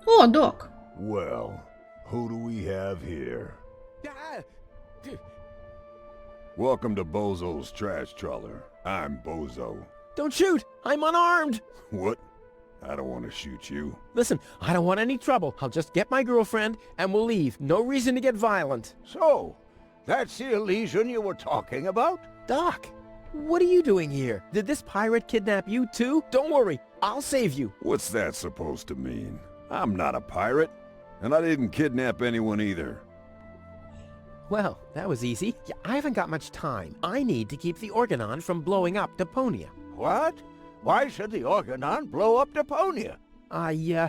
О, Док. Well, who do we have here? Welcome to Bozo's Trash Trawler. I'm Bozo. Don't shoot! I'm unarmed! What? I don't want to shoot you. Listen, I don't want any trouble. I'll just get my girlfriend and we'll leave. No reason to get violent. So, that's the illusion you were talking about? Doc, what are you doing here? Did this pirate kidnap you too? Don't worry, I'll save you. What's that supposed to mean? I'm not a pirate, and I didn't kidnap anyone either. Well, that was easy. Yeah, I haven't got much time. I need to keep the Organon from blowing up Deponia. What? Why should the Organon blow up Deponia? I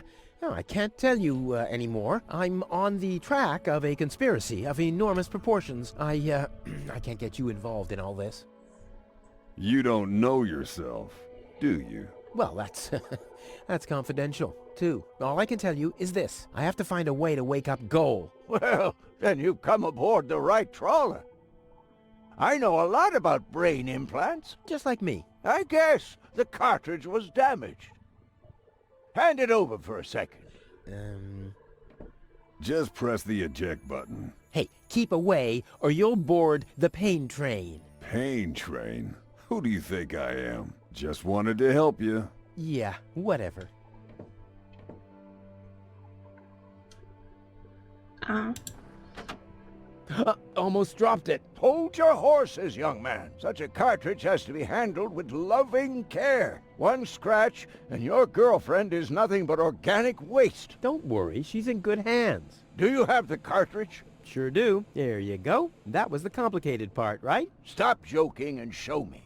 can't tell you anymore. I'm on the track of a conspiracy of enormous proportions. I can't get you involved in all this. You don't know yourself, do you? Well, that's confidential, too. All I can tell you is this. I have to find a way to wake up Goal. Well, then you've come aboard the right trawler. I know a lot about brain implants. Just like me. I guess the cartridge was damaged. Hand it over for a second. Just press the eject button. Hey, keep away or you'll board the pain train. Pain train? Who do you think I am? Just wanted to help you. Yeah, whatever. Almost dropped it. Hold your horses, young man. Such a cartridge has to be handled with loving care. One scratch, and your girlfriend is nothing but organic waste. Don't worry, she's in good hands. Do you have the cartridge? Sure do. There you go. That was the complicated part, right? Stop joking and show me.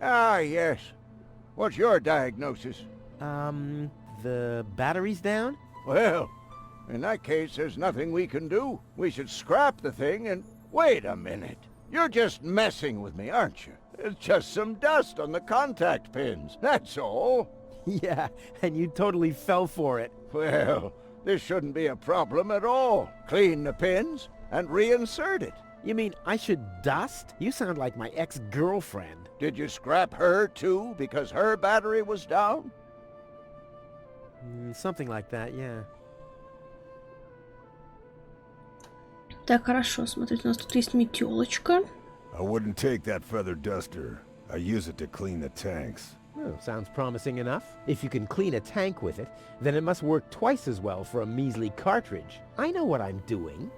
Ah, yes. What's your diagnosis? The battery's down? Well, in that case, there's nothing we can do. We should scrap the thing and... Wait a minute. You're just messing with me, aren't you? It's just some dust on the contact pins, that's all. Yeah, and you totally fell for it. Well, this shouldn't be a problem at all. Clean the pins and reinsert it. You mean I should dust? You sound like my ex-girlfriend. Did you scrap her, too, because her battery was down? Something like that, yeah. Так, хорошо. Смотрите, у нас тут есть метелочка. I wouldn't take that feather duster. I use it to clean the tanks. Oh, sounds promising enough. If you can clean a tank with it, then it must work twice as well for a measly cartridge. I know what I'm doing.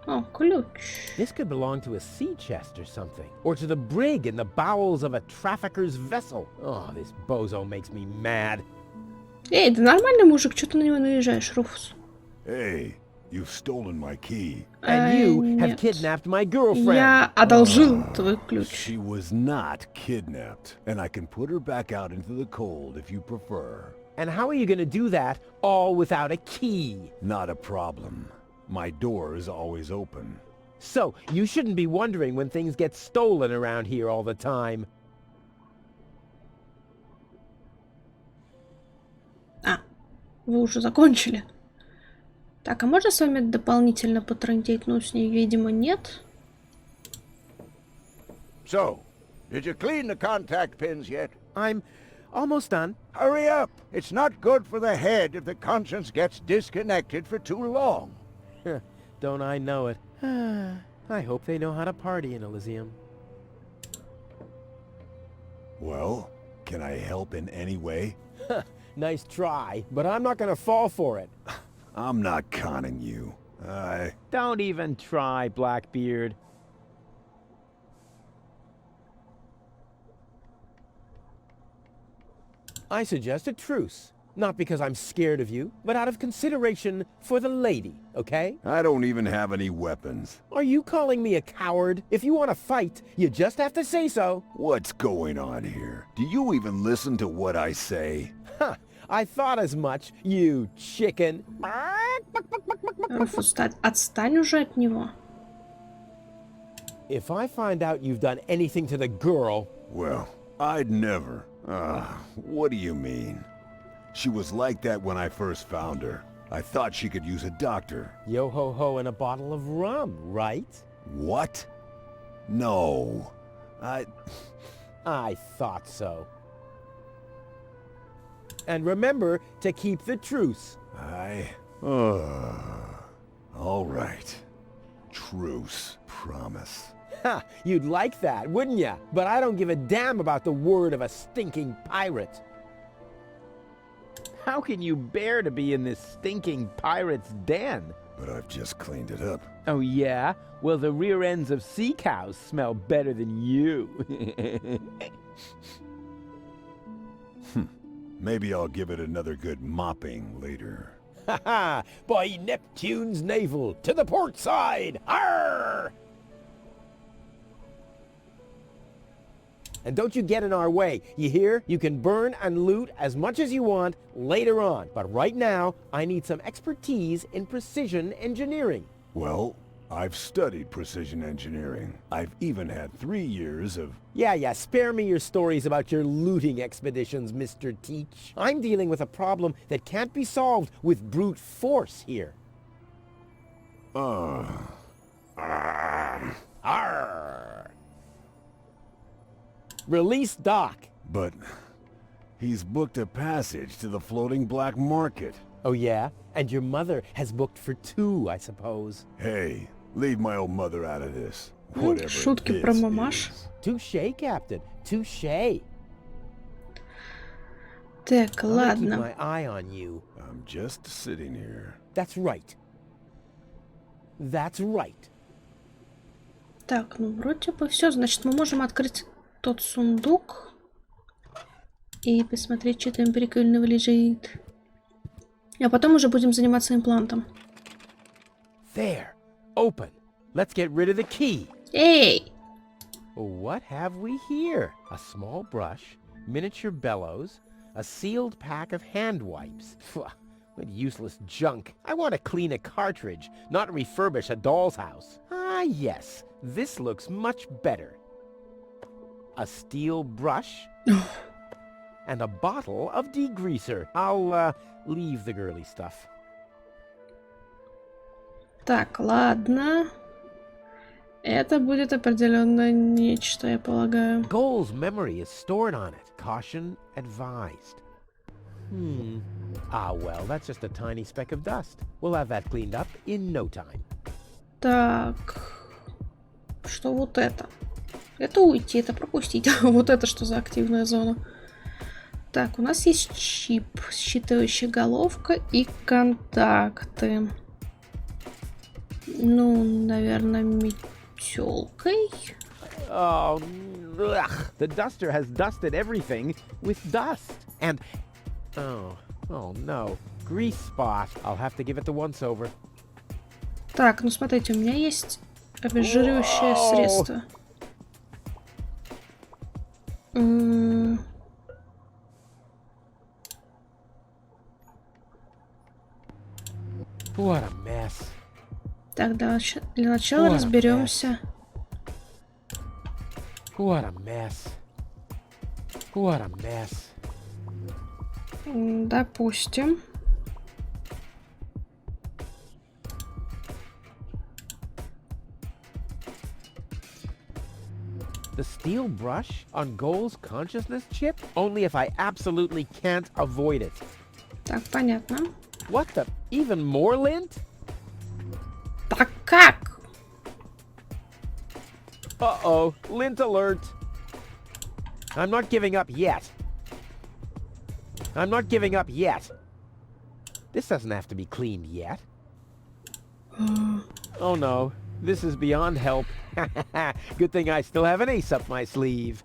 О, ключ. This could belong to a sea chest or something. Or to the brig in the bowels of a trafficker's vessel. Oh, this bozo makes me mad. Эй, да нормальный мужик, что ты на него наезжаешь, Руфус? Hey, you've stolen my key. And you have Нет. kidnapped my girlfriend. Я одолжил твой ключ. She was not kidnapped, and I can put her back out into the cold if you prefer. And how are you going to do that all without a key? Not a problem. My door is always open. So, you shouldn't be wondering when things get stolen around here all the time. Вы уже закончили. Так, а можно с вами дополнительно потрындеть? Ну, с ней, видимо, нет. So, did you clean the contact pins yet? I'm almost done. Hurry up! It's not good for the head if the conscience gets disconnected for too long. Don't I know it? I hope they know how to party in Elysium. Well, can I help in any way? Nice try, but I'm not gonna fall for it. I'm not conning you. Don't even try, Blackbeard. I suggest a truce. Not because I'm scared of you, but out of consideration for the lady, okay? I don't even have any weapons. Are you calling me a coward? If you want to fight, you just have to say so. What's going on here? Do you even listen to what I say? Huh, I thought as much, you chicken. Руфус, отстань уже от него. If I find out you've done anything to the girl... Well, I'd never. What do you mean? She was like that when I first found her. I thought she could use a doctor. Yo-ho-ho and a bottle of rum, right? What? No. I thought so. And remember to keep the truce. All right. Truce. Promise. Ha! You'd like that, wouldn't ya? But I don't give a damn about the word of a stinking pirate. How can you bear to be in this stinking pirate's den? But I've just cleaned it up. Oh yeah? Well, the rear ends of sea cows smell better than you. Maybe I'll give it another good mopping later. Ha ha! By Neptune's navel, to the port side! Arr! And don't you get in our way, you hear? You can burn and loot as much as you want later on. But right now, I need some expertise in precision engineering. Well, I've studied precision engineering. I've even had 3 years of... Yeah, spare me your stories about your looting expeditions, Mr. Teach. I'm dealing with a problem that can't be solved with brute force here. Arr! Release Doc. But he's booked a passage to the floating black market. Oh yeah? And your mother has booked for 2, I suppose. Hey, leave my old mother out of this. Whatever Шутки this про мамаш. is. Touché, Captain. Touché. Так, I'm gonna keep ладно. my eye on you. I'm just sitting here. That's right. That's right. Так, ну вроде бы все. Значит, мы можем открыть тот сундук и посмотреть, что там прикольного лежит. А потом уже будем заниматься имплантом. There. Open. Let's get rid of the key. Эй! What have we here? A small brush, miniature bellows, a sealed pack of hand wipes. Phew, what useless junk. I want to clean a cartridge, not refurbish a doll's house. Ah, yes. This looks much better. A steel brush and a bottle of degreaser. I'll leave the girly stuff. Так, ладно. Это будет определенно нечто, я полагаю. Goal's memory is stored on it. Caution advised. Ah, well, that's just a tiny speck of dust. We'll have that cleaned up in no time. Так. Что вот это? Это уйти, это пропустить. Вот это что за активная зона? Так, у нас есть чип, считывающая головка и контакты. Ну, наверное, метелкой. Oh, ugh. The duster has dusted everything with dust. And, oh no, grease spot. I'll have to give it the once-over. Так, ну смотрите, у меня есть обезжиривающее Whoa. средство. What a mess. Так, для начала What a разберемся. What a mess. What a mess. Допустим. The steel brush on Goal's consciousness chip? Only if I absolutely can't avoid it. Так, понятно. What the? Even more lint? Так как? Uh-oh, lint alert. I'm not giving up yet. I'm not giving up yet. This doesn't have to be cleaned yet. Oh no, this is beyond help. Good thing I still have an ace up my sleeve.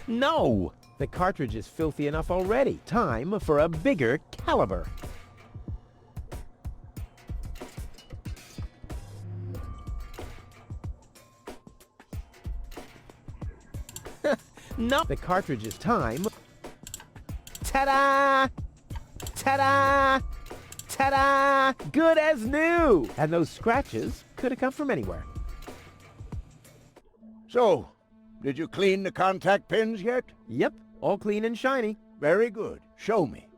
No! The cartridge is filthy enough already. Time for a bigger caliber. No! The cartridge is time. Ta-da! Ta-da! Ta-da! Good as new! And those scratches could have come from anywhere. So, Did you clean the contact pins yet? Yep, all clean and shiny. Very good. Show me.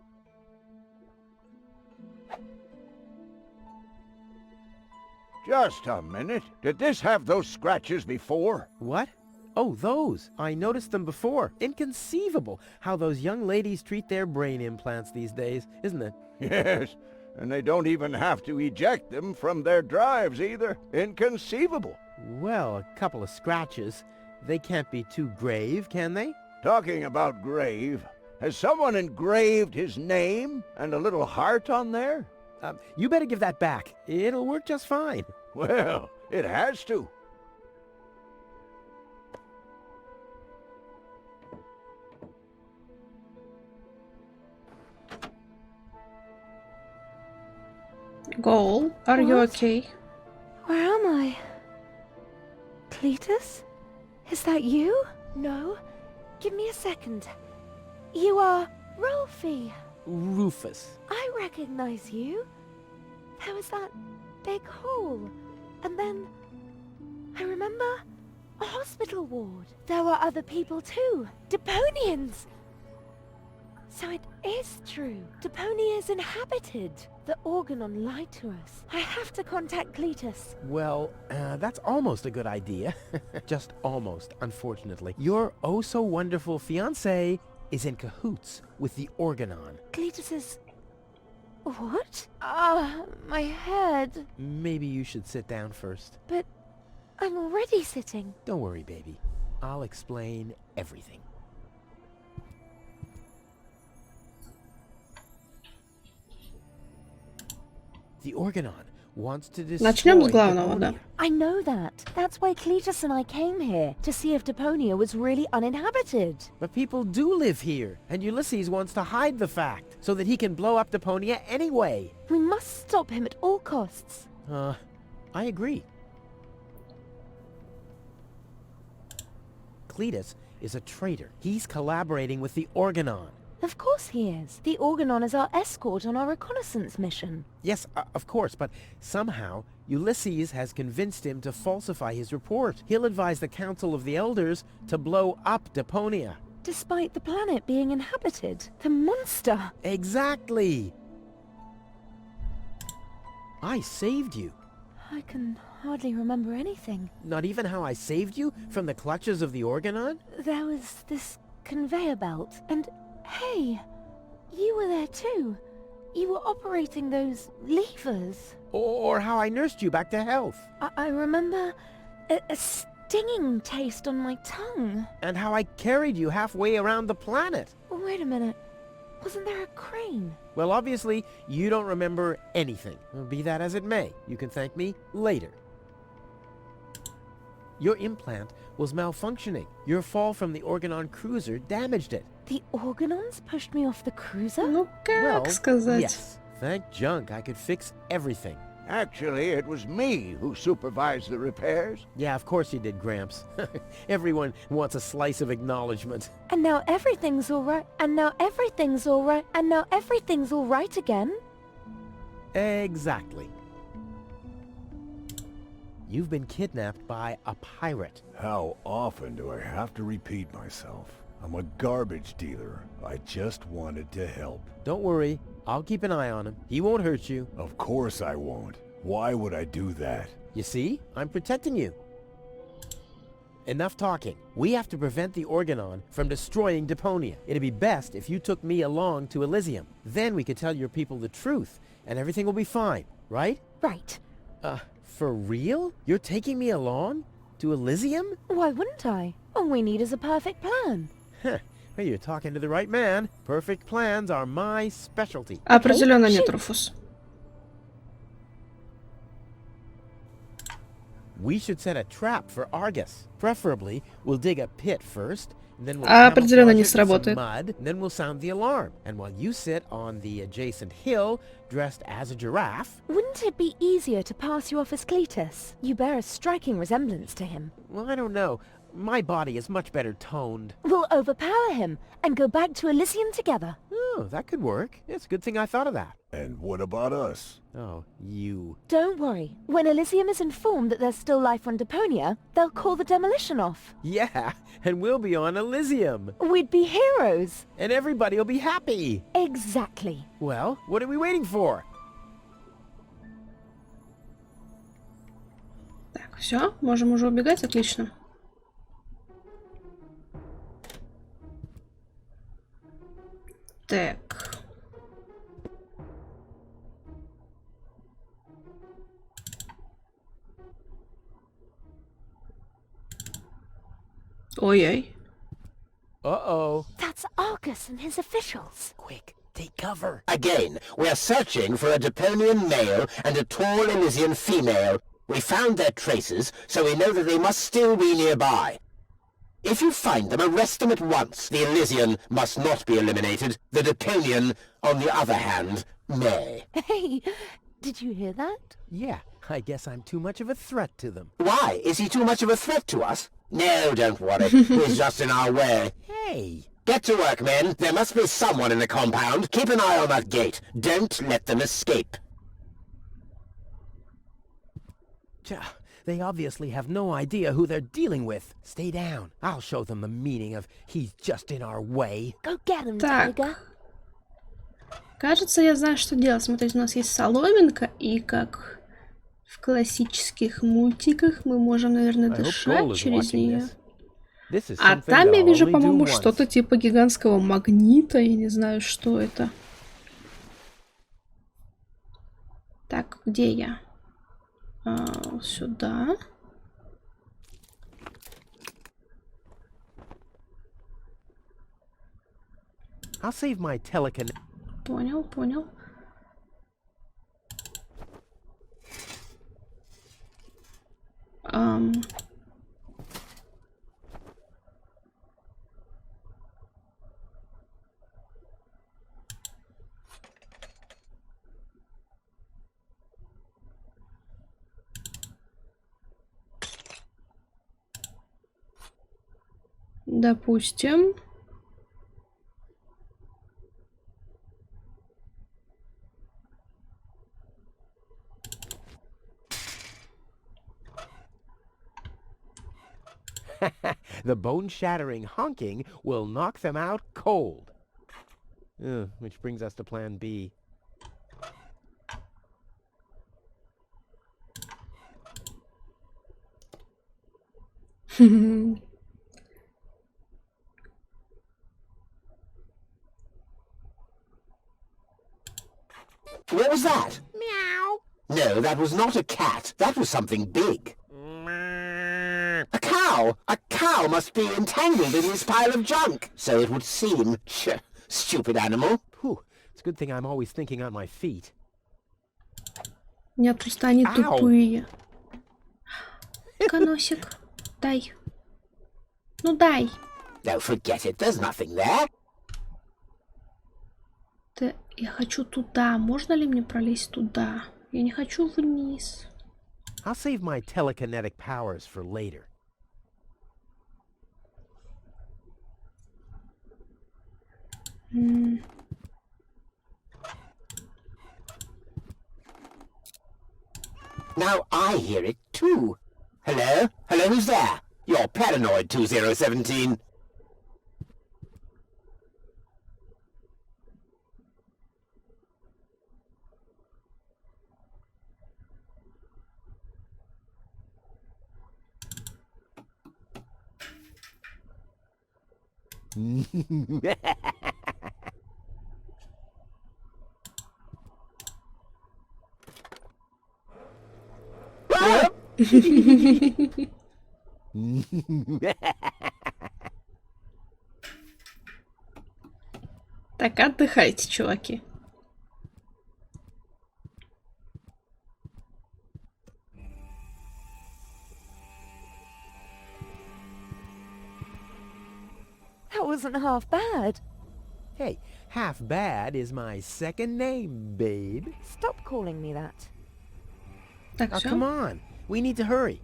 Just a minute. Did this have those scratches before? What? Oh, those. I noticed them before. Inconceivable how those young ladies treat their brain implants these days, isn't it? Yes, and they don't even have to eject them from their drives either. Inconceivable. Well, a couple of scratches. They can't be too grave, can they? Talking about grave, has someone engraved his name and a little heart on there? You better give that back. It'll work just fine. Well, it has to. Goal, are you What? okay? Where am I? Cletus? Is that you? No. Give me a second. You are Rolfie. Rufus. I recognize you. There was that big hole. And then I remember a hospital ward. There were other people too. Deponians! So it is true. Deponia is inhabited. The Organon lied to us. I have to contact Cletus. Well, that's almost a good idea. Just almost, unfortunately. Your oh-so-wonderful fiancé is in cahoots with the Organon. Cletus is... What? My head. Maybe you should sit down first. But I'm already sitting. Don't worry, baby. I'll explain everything. The Organon wants to destroy Начнем с главного, Deponia. да. I know that. That's why Cletus and I came here, to see if Deponia was really uninhabited. But people do live here, and Ulysses wants to hide the fact, so that he can blow up Deponia anyway. We must stop him at all costs. I agree. Cletus is a traitor. He's collaborating with the Organon. Of course he is. The Organon is our escort on our reconnaissance mission. Yes, of course, but somehow Ulysses has convinced him to falsify his report. He'll advise the Council of the Elders to blow up Deponia. Despite the planet being inhabited. The monster! Exactly! I saved you. I can hardly remember anything. Not even how I saved you from the clutches of the Organon? There was this conveyor belt, and hey, you were there too. You were operating those levers. Or how I nursed you back to health. I remember a stinging taste on my tongue. And how I carried you halfway around the planet. Wait a minute. Wasn't there a crane? Well, obviously, you don't remember anything. Be that as it may, you can thank me later. Your implant was malfunctioning. Your fall from the Organon cruiser damaged it. The Organons pushed me off the cruiser? Ну как сказать? Yes. Thank junk I could fix everything. Actually, it was me who supervised the repairs. Yeah, of course you did, Gramps. Everyone wants a slice of acknowledgement. And now everything's alright. And now everything's alright. And now everything's alright again? Exactly. You've been kidnapped by a pirate. How often do I have to repeat myself? I'm a garbage dealer. I just wanted to help. Don't worry, I'll keep an eye on him. He won't hurt you. Of course I won't. Why would I do that? You see? I'm protecting you. Enough talking. We have to prevent the Organon from destroying Deponia. It'd be best if you took me along to Elysium. Then we could tell your people the truth, and everything will be fine, right? Right. For real? You're taking me along? To Elysium? Why wouldn't I? All we need is a perfect plan. Huh. Well, you're talking to the right man. Perfect plans are my specialty. Определенно нет, Руфус. We should set a trap for Argus. Preferably, we'll dig a pit first, and then we'll Определенно camouflage не it with some сработает. mud, and then we'll sound the alarm. And while you sit on the adjacent hill, dressed as a giraffe... Wouldn't it be easier to pass you off as Cletus? You bear a striking resemblance to him. Well, I don't know. My body is much better toned. We'll overpower him and go back to Elysium together. Oh, that could work. It's a good thing I thought of that. And what about us? Oh, you. Don't worry. When Elysium is informed that there's still life on Deponia, they'll call the demolition off. Yeah, and we'll be on Elysium. We'd be heroes. And everybody will be happy. Exactly. Well, what are we waiting for? Так, все, можем уже убегать, отлично. Так. Ой-ой. Uh-oh. That's Argus and his officials. Quick, take cover. Again, we're searching for a Deponian male and a tall Elysian female. We found their traces, so we know that they must still be nearby. If you find them, arrest them at once. The Elysian must not be eliminated. The Deponian, on the other hand, may. Hey, did you hear that? Yeah, I guess I'm too much of a threat to them. Why? Is he too much of a threat to us? No, don't worry. He's just in our way. Hey! Get to work, men. There must be someone in the compound. Keep an eye on that gate. Don't let them escape. They obviously have no idea who they're dealing with. Stay down. I'll show them the meaning of he's just in our way. Go get him, Так. Tiger. Кажется, я знаю, что делать. Смотрите, у нас есть соломинка, и как в классических мультиках мы можем, наверное, I hope дышать Cole is через watching нее. this. This is А something там я they'll вижу, only do по-моему, once. что-то типа гигантского магнита. Я не знаю, что это. Так, где я? Сюда. I'll save my telekinetic. Понял, понял. Допустим. The bone-shattering honking will knock them out cold. Which brings us to plan B. What was that? Meow. No, that was not a cat. That was something big. A cow! A cow must be entangled in this pile of junk. So it would seem. Stupid animal. Whew, it's a good thing I'm always thinking on my feet. Нет, просто они тупые. Коносик, дай. Ну дай. No, forget it. There's nothing there. Я хочу туда. Можно ли мне пролезть туда? Я не хочу вниз. I'll save my telekinetic powers for later. Now I hear it too. Hello? Hello, who's there? You're paranoid, 2017. Так, отдыхайте, чуваки. That wasn't half bad. Hey, half bad is my second name, babe. Stop calling me that. Так, Now все. come on, we need to hurry.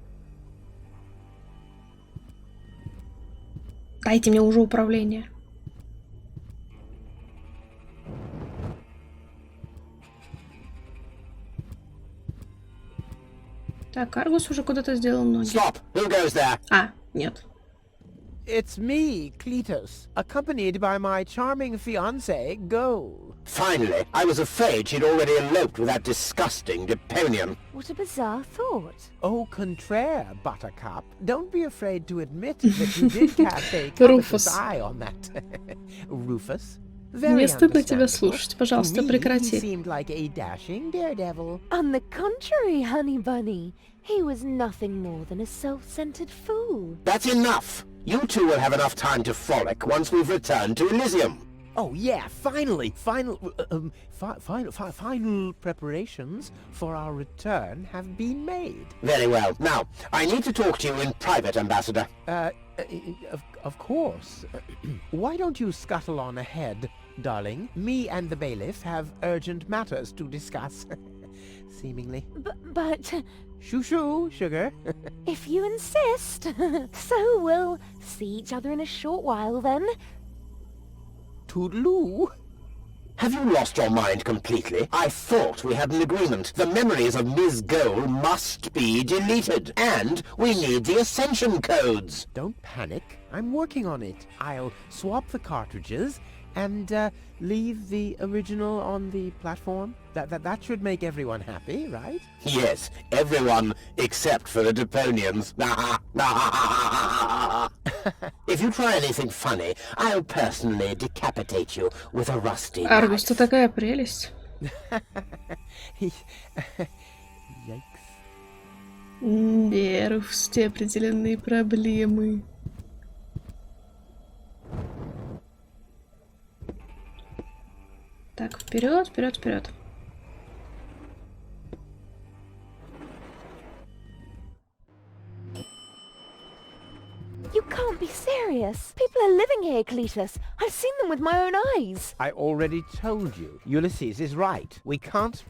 Дайте мне уже управление. Так, Аргус уже куда-то сделал ноги. Stop! Who goes there? А, нет. It's me, Cletus, accompanied by my charming fiancée, Goal. Finally, I was afraid she'd already eloped with that disgusting Deponian. What a bizarre thought. Au contraire, Buttercup. Don't be afraid to admit that you did cast a covetous Rufus. eye on that Rufus. Мне стыдно тебя understandable. слушать. Пожалуйста, To me, he прекрати. seemed like a dashing daredevil. On the contrary, honey bunny, he was nothing more than a self-centered fool. That's enough! You two will have enough time to frolic once we've returned to Elysium. Oh yeah, finally, final preparations for our return have been made. Very well. Now, I need to talk to you in private, Ambassador. Of course. Why don't you scuttle on ahead, darling? Me and the bailiff have urgent matters to discuss. Seemingly. But Shoo-shoo, sugar. if you insist, so we'll see each other in a short while then. Toodaloo. Have you lost your mind completely? I thought we had an agreement. The memories of Ms. Goal must be deleted. And we need the Ascension codes. Don't panic. I'm working on it. I'll swap the cartridges and leave the original on the platform. That should make everyone happy, right? Yes, everyone except for the Deponians. If you try anything funny, I'll personally decapitate you with a rusty Аргус, ты knife. такая прелесть. Yikes. Рufus, у тебя определенные проблемы. Так, вперед, вперед, вперед. You can't be serious. People are living here, Cletus. I've seen them with my own eyes. I already told you. Ulysses is right. We can't...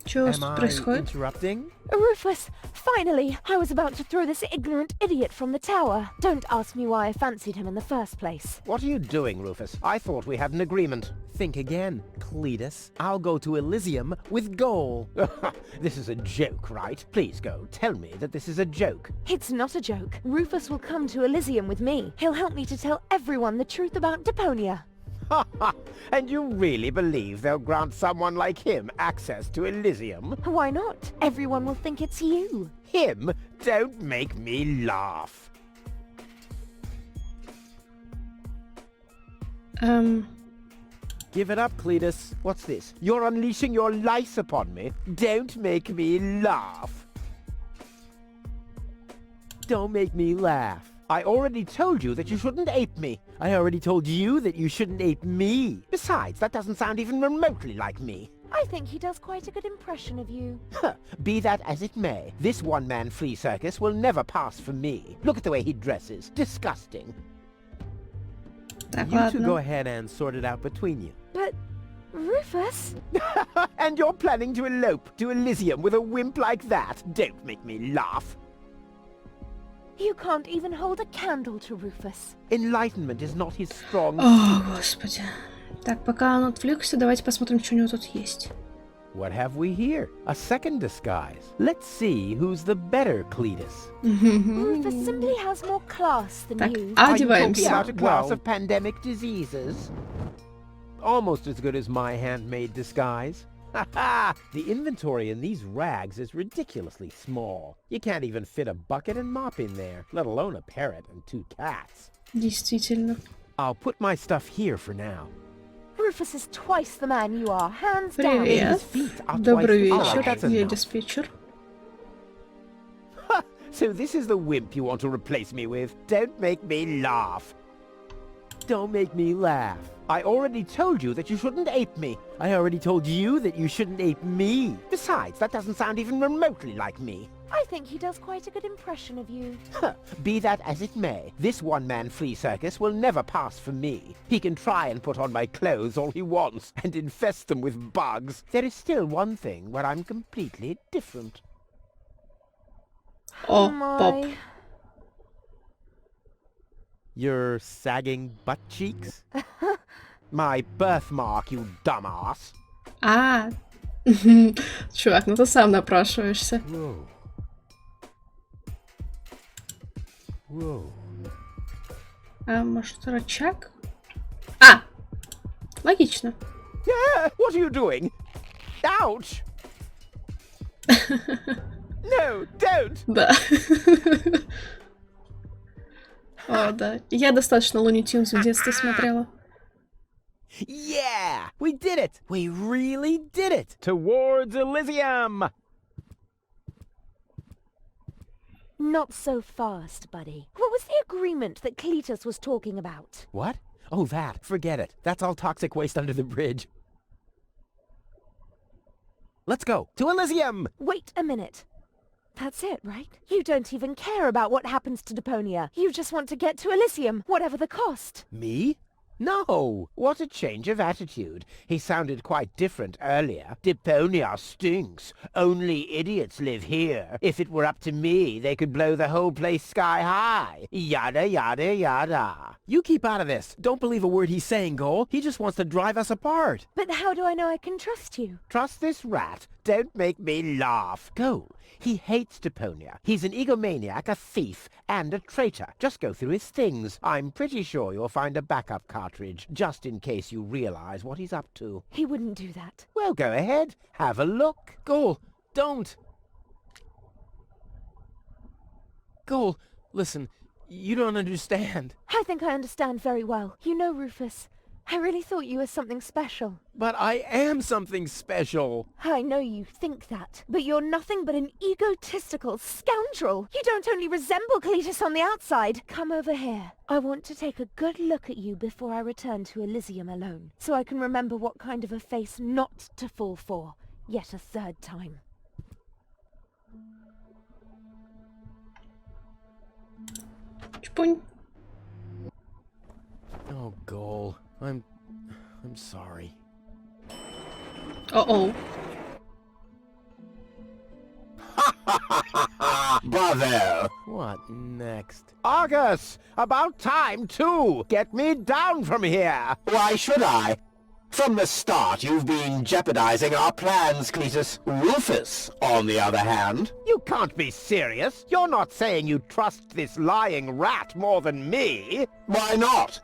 Что Am тут I происходит? interrupting? Rufus, finally! I was about to throw this ignorant idiot from the tower. Don't ask me why I fancied him in the first place. What are you doing, Rufus? I thought we had an agreement. Think again, Cletus. I'll go to Elysium with Goal. This is a joke, right? Please go. Tell me that this is a joke. It's not a joke. Rufus will come to Elysium with me. He'll help me to tell everyone the truth about Deponia. And you really believe they'll grant someone like him access to Elysium? Why not? Everyone will think it's you. Him? Don't make me laugh. Give it up, Cletus. What's this? You're unleashing your lice upon me. Don't make me laugh. Don't make me laugh. I already told you that you shouldn't ape me. I already told you that you shouldn't ape me. Besides, that doesn't sound even remotely like me. I think he does quite a good impression of you. Be that as it may, this one-man flea circus will never pass for me. Look at the way he dresses. Disgusting. Так, You two go ладно. ahead and sort it out between you. But, Rufus? And you're planning to elope to Elysium with a wimp like that? Don't make me laugh. You can't even hold a candle to Rufus. Enlightenment is not his strong... О, господи. Так, пока он отвлекся, давайте посмотрим, что у него тут есть. What have we here? A second disguise. Let's see who's the better Cletus. Rufus simply has more class than Так, you. Are you talking одеваемся. about a class Вау. of pandemic diseases? Almost as good as my handmade disguise. Ha ha! The inventory in these rags is ridiculously small. You can't even fit a bucket and mop in there, let alone a parrot and 2 cats. Действительно. I'll put my stuff here for now. Rufus is twice the man you are, hands down. Привет. His feet are Добрый twice- вечер, that's где enough. диспетчер? So this is the wimp you want to replace me with? Don't make me laugh. Don't make me laugh. I already told you that you shouldn't ape me. I already told you that you shouldn't ape me. Besides, that doesn't sound even remotely like me. I think he does quite a good impression of you. Be that as it may, this one-man flea circus will never pass for me. He can try and put on my clothes all he wants and infest them with bugs. There is still one thing where I'm completely different. О, My. поп. Your sagging butt cheeks? My birthmark, you dumbass. А, чувак, ну ты сам напрашиваешься. Whoa. Whoa. А, может, рычаг? А! Логично. Yeah, what are you doing? Ouch! No, don't! Да. О, да. Я достаточно Looney Tunes в детстве смотрела. Yeah! We did it! We really did it! Towards Elysium! Not so fast, buddy. What was the agreement that Cletus was talking about? What? Oh, that. Forget it. That's all toxic waste under the bridge. Let's go. To Elysium! Wait a minute. That's it, right? You don't even care about what happens to Deponia. You just want to get to Elysium, whatever the cost. Me? No! What a change of attitude. He sounded quite different earlier. Deponia stinks. Only idiots live here. If it were up to me, they could blow the whole place sky high. Yada, yada, yada. You keep out of this. Don't believe a word he's saying, Gol. He just wants to drive us apart. But how do I know I can trust you? Trust this rat. Don't make me laugh. Go. He hates Deponia. He's an egomaniac, a thief, and a traitor. Just go through his things. I'm pretty sure you'll find a backup cartridge, just in case you realize what he's up to. He wouldn't do that. Well, go ahead. Have a look. Gol, don't. Gol, listen, you don't understand. I think I understand very well. You know, Rufus, I really thought you were something special. But I am something special. I know you think that, but you're nothing but an egotistical scoundrel. You don't only resemble Cletus on the outside. Come over here. I want to take a good look at you before I return to Elysium alone, so I can remember what kind of a face not to fall for, yet a third time. Чпунь. Oh, Gol, I'm sorry. О-оу. Bravo! What next? Argus! About time, too! Get me down from here! Why should I? From the start, you've been jeopardizing our plans, Cletus. Rufus, on the other hand... You can't be serious! You're not saying you trust this lying rat more than me! Why not?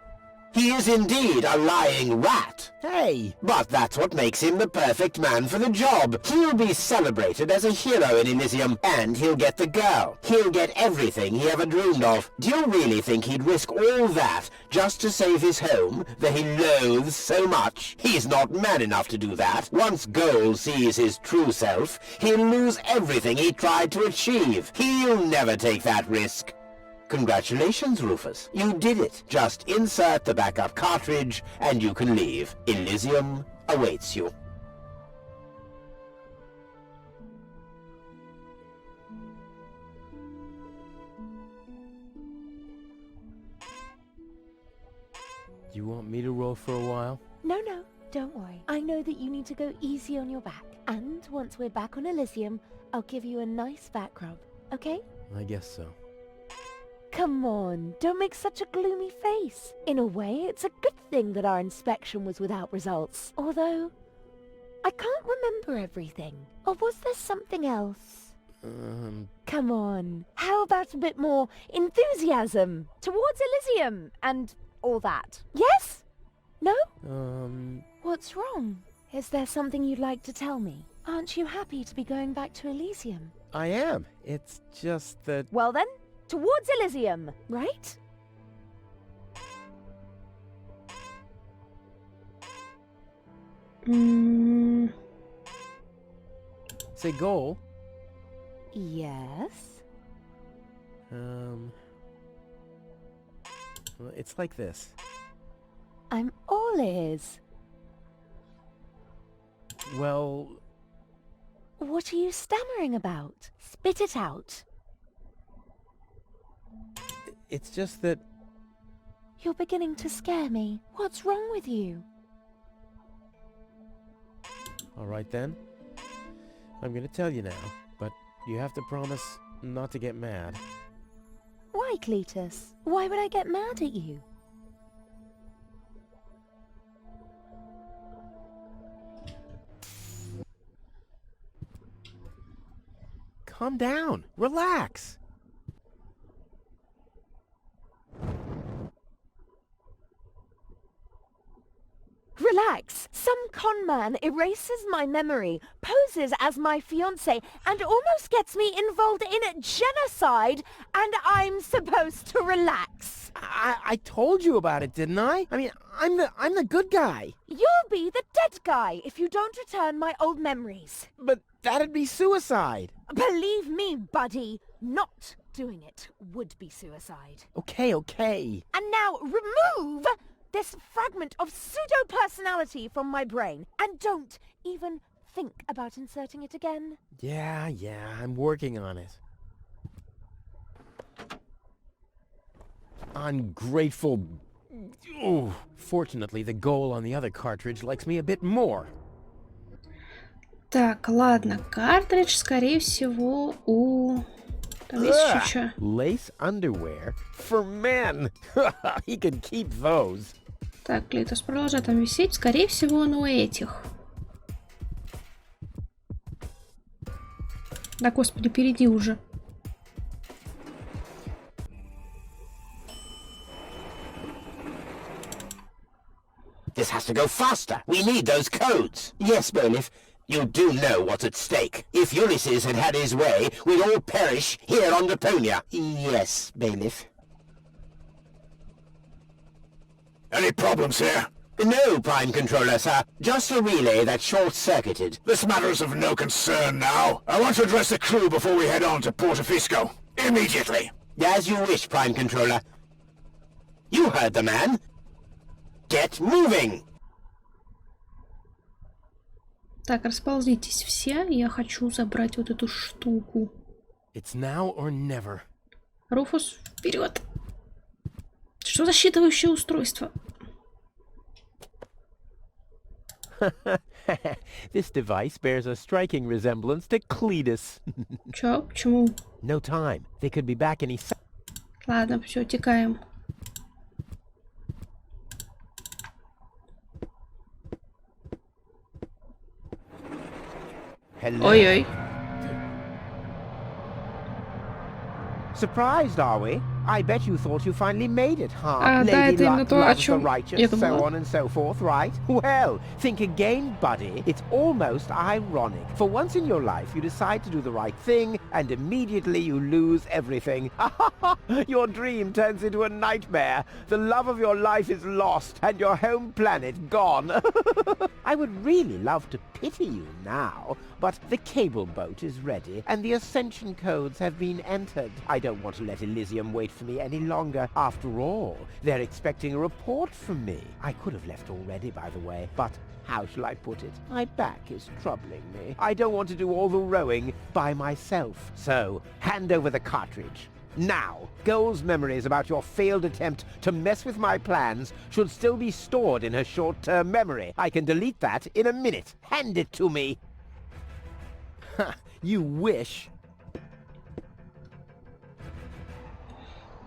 He is indeed a lying rat. Hey! But that's what makes him the perfect man for the job. He'll be celebrated as a hero in Elysium, and he'll get the girl. He'll get everything he ever dreamed of. Do you really think he'd risk all that just to save his home that he loathes so much? He's not man enough to do that. Once Goal sees his true self, he'll lose everything he tried to achieve. He'll never take that risk. Congratulations, Rufus. You did it. Just insert the backup cartridge and you can leave. Elysium awaits you. You want me to roll for a while? No, don't worry. I know that you need to go easy on your back. And once we're back on Elysium, I'll give you a nice back rub, okay? I guess so. Come on, don't make such a gloomy face. In a way, it's a good thing that our inspection was without results. Although, I can't remember everything. Or was there something else? Come on, how about a bit more enthusiasm? Towards Elysium and all that. Yes? No? What's wrong? Is there something you'd like to tell me? Aren't you happy to be going back to Elysium? I am. It's just that... Well then, towards Elysium, right? Say, Goal. Yes? Well, it's like this. I'm all ears. Well... What are you stammering about? Spit it out. It's just that... You're beginning to scare me. What's wrong with you? All right, then. I'm gonna tell you now, but you have to promise not to get mad. Why, Cletus? Why would I get mad at you? Calm down. Relax. Relax. Some con man erases my memory, poses as my fiancé, and almost gets me involved in genocide, and I'm supposed to relax. I told you about it, didn't I? I mean, I'm the good guy. You'll be the dead guy if you don't return my old memories. But that'd be suicide. Believe me, buddy, not doing it would be suicide. Okay, okay. And now remove this fragment of pseudo-personality from my brain, and don't even think about inserting it again. Yeah, I'm working on it. Ungrateful... Ooh. Fortunately, the goal on the other cartridge likes me a bit more. Так, ладно, картридж, скорее всего, у... Там есть еще что? Lace underwear for men. He can keep those. Так, Клитус, продолжай там висеть. Скорее всего, он у этих. Да, господи, впереди уже. This has to go faster. We need those codes. Yes, Bailiff. You do know what's at stake. If Ulysses had had his way, we'd all perish here on Deponia. Yes, Bailiff. Any problems here? No, Prime Controller, sir. Just a relay that short-circuited. This matter's of no concern now. I want to address the crew before we head on to Portofisco. Immediately. As you wish, Prime Controller. You heard the man. Get moving! Так, расползитесь все. Я хочу забрать вот эту штуку. It's now or never. Руфус, вперед! Что за считывающее устройство? This device bears a striking resemblance to Cletus. Чё? Почему? No time. They could be back any second. Ладно, все, текаем. Hello. Ой-ой. Surprised, are we? I bet you thought you finally made it, huh? Да, Lady это именно Luck то, о loves the чем righteous, я so думала. on and so forth, right? Well, think again, buddy. It's almost ironic. For once in your life, you decide to do the right thing, and immediately you lose everything. Your dream turns into a nightmare. The love of your life is lost, and your home planet gone. I would really love to pity you now, but the cable boat is ready, and the ascension codes have been entered. I don't want to let Elysium wait for me any longer. After all, they're expecting a report from me. I could have left already, by the way, but how shall I put it? My back is troubling me. I don't want to do all the rowing by myself. So, hand over the cartridge. Now, Goal's memories about your failed attempt to mess with my plans should still be stored in her short-term memory. I can delete that in a minute. Hand it to me. You wish.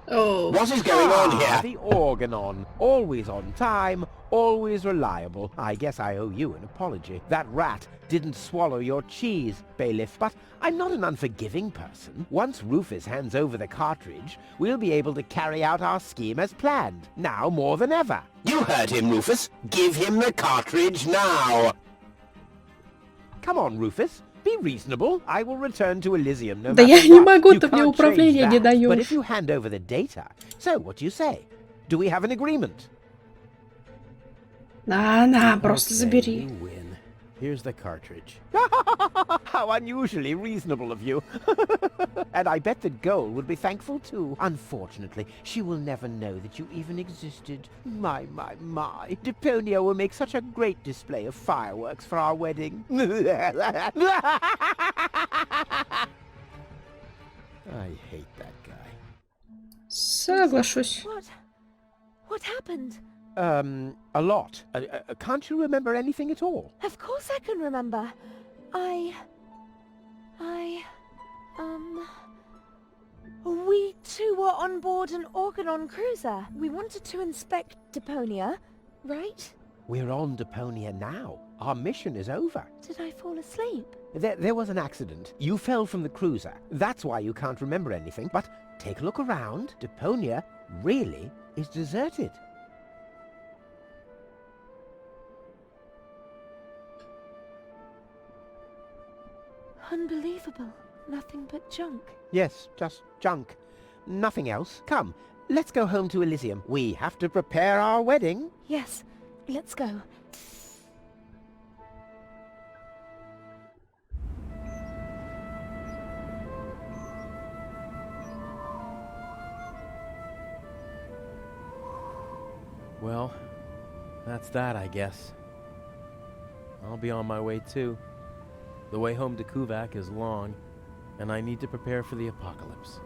Oh. What is going on here? The Organon. Always on time, always reliable. I guess I owe you an apology. That rat didn't swallow your cheese, Bailiff, but I'm not an unforgiving person. Once Rufus hands over the cartridge, we'll be able to carry out our scheme as planned, now more than ever. You heard him, Rufus. Give him the cartridge now. Come on, Rufus. Be reasonable. I will return to Elysium no Да matter я не what. могу, You ты мне can't управление change не that. But даешь. if you hand over the data, so what do you say? Do we have an agreement? На, просто Okay, забери. you win. Here's the cartridge. How unusually reasonable of you. And I bet that Goal would be thankful too. Unfortunately, she will never know that you even existed. My. Deponia will make such a great display of fireworks for our wedding. I hate that guy. Соглашусь. What happened? A lot. Can't you remember anything at all? Of course I can remember. We too were on board an Organon cruiser. We wanted to inspect Deponia, right? We're on Deponia now. Our mission is over. Did I fall asleep? There was an accident. You fell from the cruiser. That's why you can't remember anything. But take a look around. Deponia really is deserted. Unbelievable. Nothing but junk. Yes, just junk. Nothing else. Come, let's go home to Elysium. We have to prepare our wedding. Yes, let's go. Well, that's that, I guess. I'll be on my way too. The way home to Kuvak is long, and I need to prepare for the apocalypse.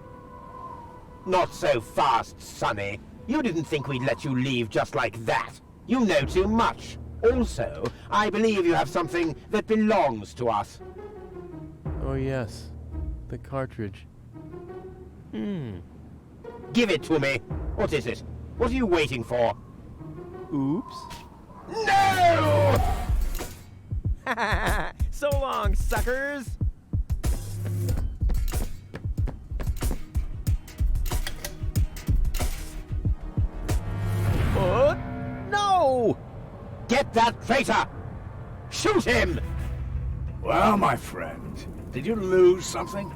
Not so fast, Sonny. You didn't think we'd let you leave just like that. You know too much. Also, I believe you have something that belongs to us. Oh yes, the cartridge. Give it to me. What is it? What are you waiting for? Oops. No! So long, suckers! No! Get that traitor! Shoot him! Well, my friend, did you lose something?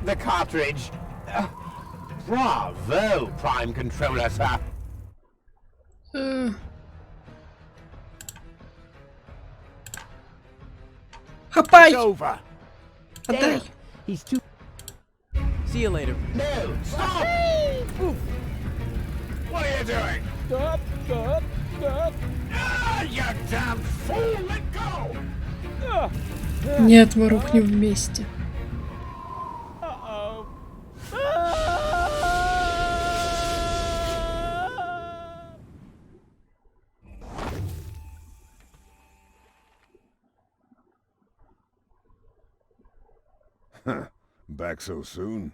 The cartridge. Bravo, Prime Controller, sir. Хапай! It's over. Отдай! He's too... See you later. No, stop! What are you doing? Stop! Stop! Stop! Ah, you damn fool! Let go! Нет, мы рухнем вместе. Uh-oh. Back so soon?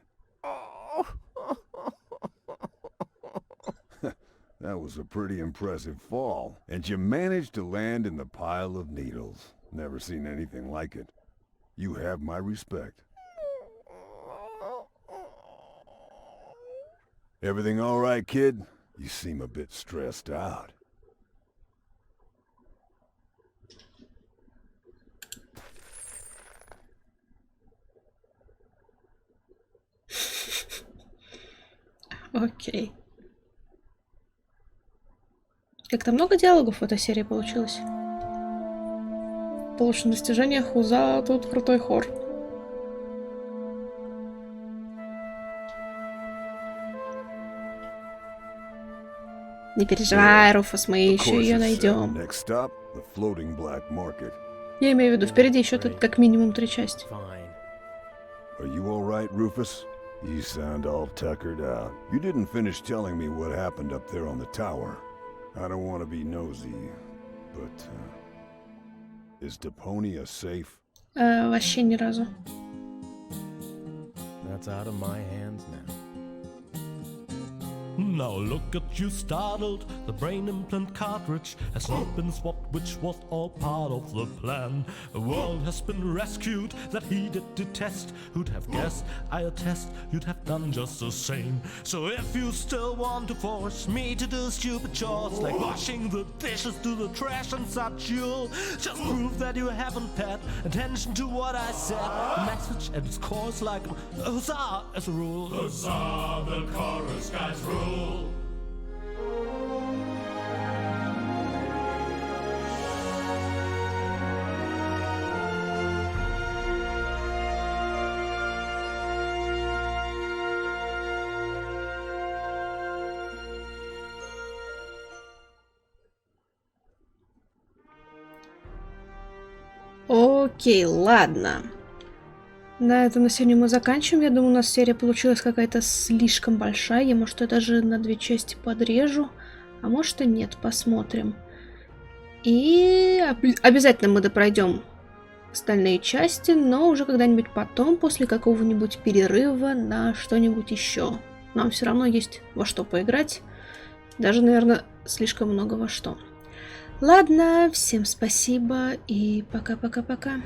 That was a pretty impressive fall. And you managed to land in the pile of needles. Never seen anything like it. You have my respect. Everything all right, kid? You seem a bit stressed out. Окей. Как-то много диалогов в этой серии получилось. Получено достижение Хуза, тут крутой хор. Не переживай, Руфус, мы еще ее найдем. Next stop, the floating black market. Я имею в виду, впереди еще тут как минимум 3 части. Fine. Are you all right, Rufus? You sound all tuckered out. You didn't finish telling me what happened up there on the tower. I don't want to be nosy, but is Deponia safe? Вообще ни разу. That's out of my hands now. Now look at you startled, the brain implant cartridge has not been swapped, which was all part of the plan. The world has been rescued, that he did detest. Who'd have guessed, I attest, you'd have done just the same. So if you still want to force me to do stupid chores, like washing the dishes, do the trash and such, you'll just prove that you haven't paid attention to what I said. The message at its core is like a huzzah as a rule. Huzzah, the chorus guys rule. Окей, ладно. На этом на сегодня мы заканчиваем. Я думаю, у нас серия получилась какая-то слишком большая. Я, может, я даже на 2 части подрежу. А может и нет, посмотрим. И обязательно мы допройдем остальные части, но уже когда-нибудь потом, после какого-нибудь перерыва на что-нибудь еще. Нам все равно есть во что поиграть. Даже, наверное, слишком много во что. Ладно, всем спасибо и пока-пока-пока.